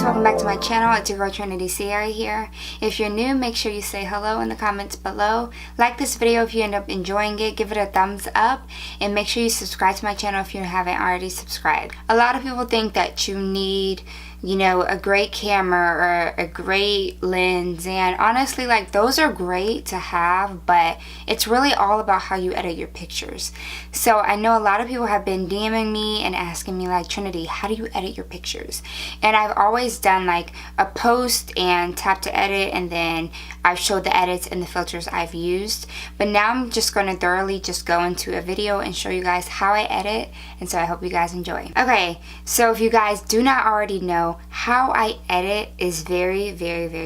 welcome back to my channel. It's your girl Trinity Sierra here. If you're new, make sure you say hello in the comments below. Like this video if you end up enjoying it, give it a thumbs up, and make sure you subscribe to my channel if you haven't already subscribed. A lot of people think that you need, you know, a great camera or a great lens, and honestly, like, those are great to have, but it's really all about how you edit your pictures. So I know a lot of people have been DMing me and asking me, like, Trinity, how do you edit your pictures? And I've always done like a post and tap to edit, and then I've showed the edits and the filters I've used. But now I'm just going to thoroughly just go into a video and show you guys how I edit, and so I hope you guys enjoy. Okay, so if you guys do not already know, how I edit is very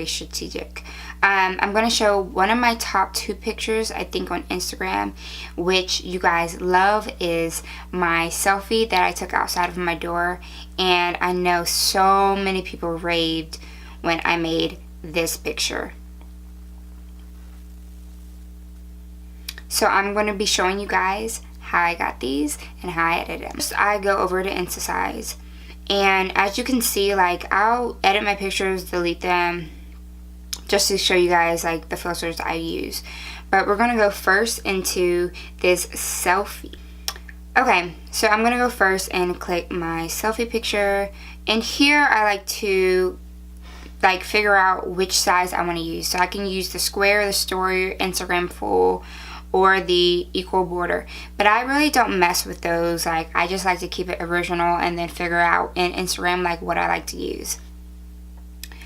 strategic. I'm going to show one of my top 2 pictures, I think, on Instagram, which you guys love, is my selfie that I took outside of my door. And I know so many people raved when I made this picture. So I'm going to be showing you guys how I got these and how I edit them. First, I go over to Instasize. And as you can see, like, I'll edit my pictures, delete them, just to show you guys like the filters I use. But we're gonna go first into this selfie. Okay, so I'm gonna go first and click my selfie picture. And here I like to figure out which size I want to use. So I can use the square, the story, Instagram full, or the equal border, but I really don't mess with those. Like, I just like to keep it original and then figure out in Instagram like what I like to use.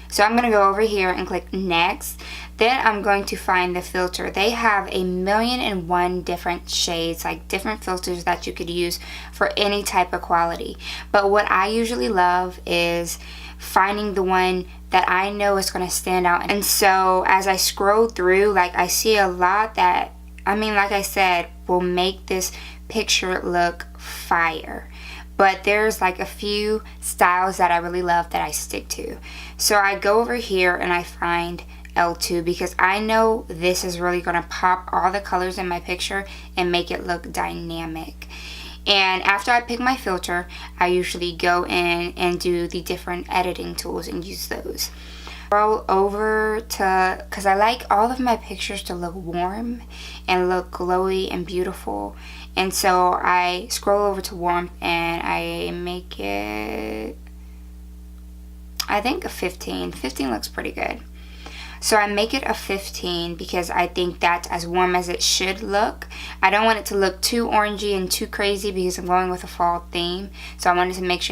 So I'm gonna go over here and click next. Then I'm going to find the filter. They have 1,000,001 different shades, like different filters that you could use for any type of quality. But what I usually love is finding the one that I know is gonna stand out. And so as I scroll through, like, I see a lot that, I mean, like I said, will make this picture look fire. But there's like a few styles that I really love that I stick to. So I go over here and I find L2 because I know this is really going to pop all the colors in my picture and make it look dynamic. And after I pick my filter, I usually go in and do the different editing tools and use those. Scroll over to, because I like all of my pictures to look warm and look glowy and beautiful, and so I scroll over to warmth and I make it, I think, a 15. 15 looks pretty good. So I make it a 15 because I think that's as warm as it should look. I don't want it to look too orangey and too crazy because I'm going with a fall theme. So I wanted to make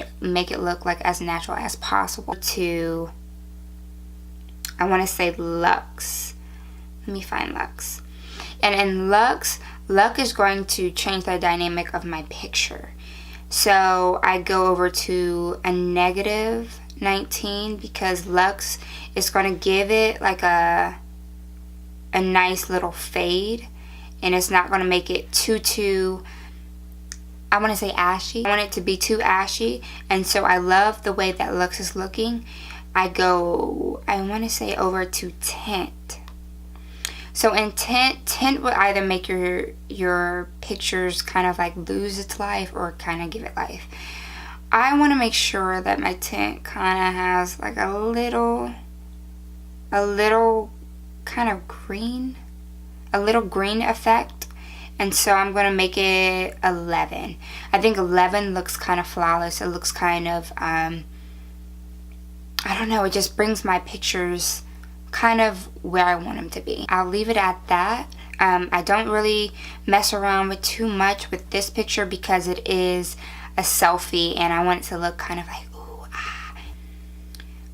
it look like as natural as possible. To, I want to say Lux. Let me find Lux. And in Lux is going to change the dynamic of my picture. So I go over to a -19 because Lux is going to give it like a nice little fade, and it's not going to make it too, I want to say ashy. I want it to be too ashy, and so I love the way that Lux is looking. I go, I want to say, over to tint. So in tint will either make your pictures kind of like lose its life or kind of give it life. I want to make sure that my tint kind of has like a little kind of green, a little green effect. And so I'm going to make it 11. I think 11 looks kind of flawless. It looks kind of, I don't know, it just brings my pictures kind of where I want them to be. I'll leave it at that. I don't really mess around with too much with this picture because it is a selfie and I want it to look kind of like, ooh, ah.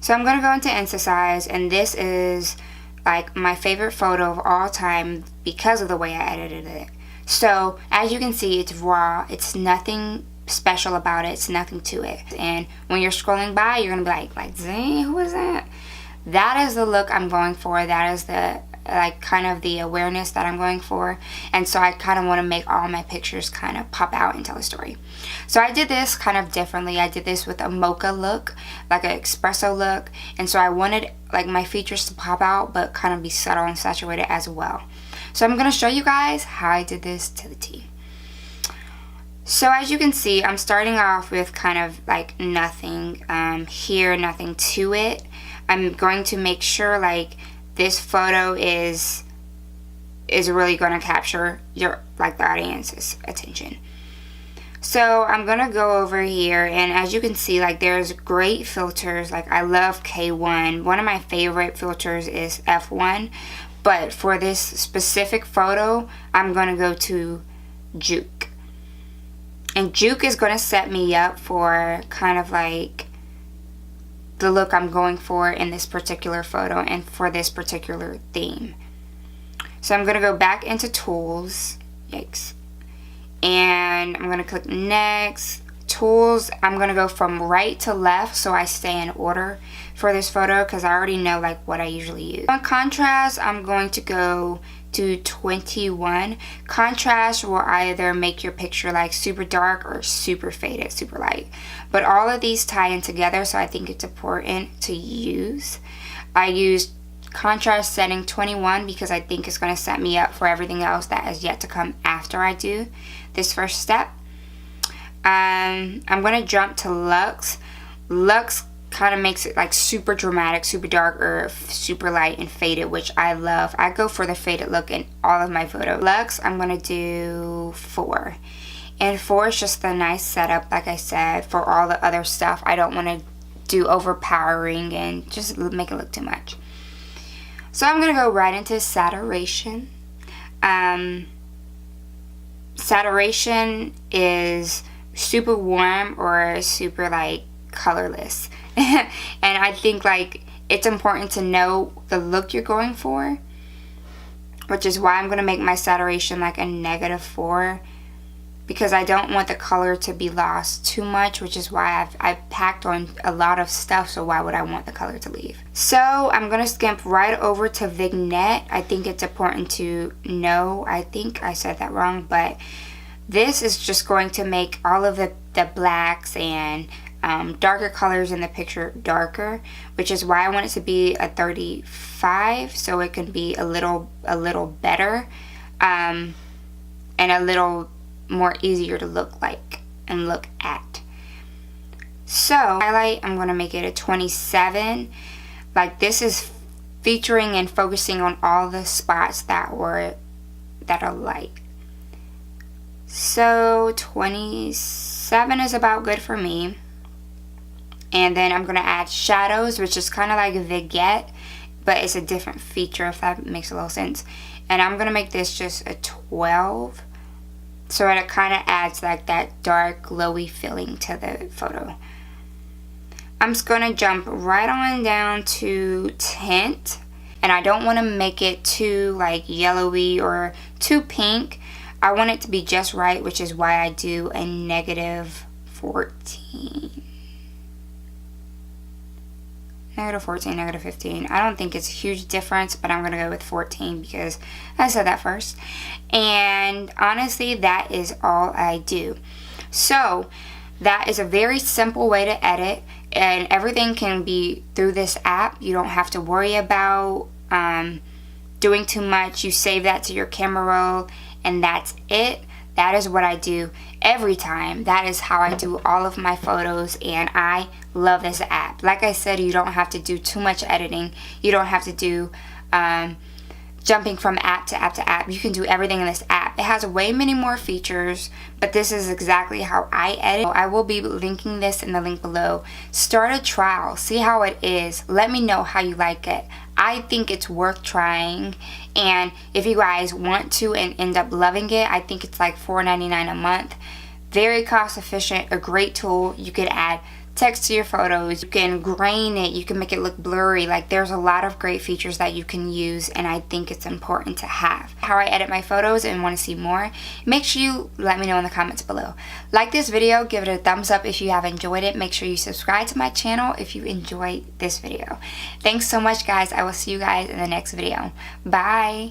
So I'm going to go into Instasize, and this is like my favorite photo of all time because of the way I edited it. So as you can see, it's raw. It's nothing special about it. It's nothing to it. And when you're scrolling by, you're going to be like, dang, who is that? That is the look I'm going for. That is the, like, kind of the awareness that I'm going for. And so I kind of want to make all my pictures kind of pop out and tell a story. So I did this kind of differently. I did this with a mocha look, like an espresso look. And so I wanted like my features to pop out but kind of be subtle and saturated as well. So I'm going to show you guys how I did this to the T. So as you can see, I'm starting off with kind of like nothing here, nothing to it. I'm going to make sure like this photo is really going to capture your the audience's attention. So I'm going to go over here, and as you can see, like there's great filters. Like I love K1. One of my favorite filters is F1, but for this specific photo, I'm going to go to Juke. And Juke is going to set me up for kind of like the look I'm going for in this particular photo and for this particular theme. So I'm going to go back into Tools. Yikes. And I'm going to click Next. Tools, I'm going to go from right to left so I stay in order for this photo because I already know like what I usually use. On contrast, I'm going to go to 21. Contrast will either make your picture like super dark or super faded, super light. But all of these tie in together, so I think it's important to use. I use contrast setting 21 because I think it's going to set me up for everything else that is yet to come after I do this first step. I'm going to jump to Lux. Lux kind of makes it like super dramatic, super dark, or super light and faded, which I love. I go for the faded look in all of my photos. Lux, I'm going to do 4. And 4 is just a nice setup, like I said, for all the other stuff. I don't want to do overpowering and just make it look too much. So I'm going to go right into saturation. Saturation is super warm or super like colorless. And I think like it's important to know the look you're going for, which is why I'm going to make my saturation like a -4, because I don't want the color to be lost too much, which is why I've packed on a lot of stuff, so why would I want the color to leave? So I'm going to skimp right over to Vignette. I think it's important to know, I think I said that wrong, but this is just going to make all of the blacks and darker colors in the picture darker, which is why I want it to be a 35, so it can be a little better and a little more easier to look like and look at. So highlight, I'm going to make it a 27. Like this is featuring and focusing on all the spots that are light. So 27 is about good for me. And then I'm going to add shadows, which is kind of like a vignette, but it's a different feature, if that makes a little sense. And I'm going to make this just a 12, so it kind of adds like that dark, glowy feeling to the photo. I'm just going to jump right on down to tint, and I don't want to make it too like yellowy or too pink. I want it to be just right, which is why I do a -14. -14, -15. I don't think it's a huge difference, but I'm going to go with 14 because I said that first. And honestly, that is all I do. So that is a very simple way to edit, and everything can be through this app. You don't have to worry about doing too much. You save that to your camera roll, and that's it. That is what I do every time. That is how I do all of my photos, and I love this app. Like I said, you don't have to do too much editing. You don't have to do jumping from app to app to app. You can do everything in this app. It has way many more features, but this is exactly how I edit. I will be linking this in the link below. Start a trial. See how it is. Let me know how you like it. I think it's worth trying, and if you guys want to and end up loving it, I think it's like $4.99 a month. Very cost efficient, a great tool. You could add text to your photos, you can grain it, you can make it look blurry. Like there's a lot of great features that you can use, and I think it's important to have. How I edit my photos and want to see more, make sure you let me know in the comments below. Like this video, give it a thumbs up if you have enjoyed it. Make sure you subscribe to my channel if you enjoyed this video. Thanks so much, guys. I will see you guys in the next video. Bye.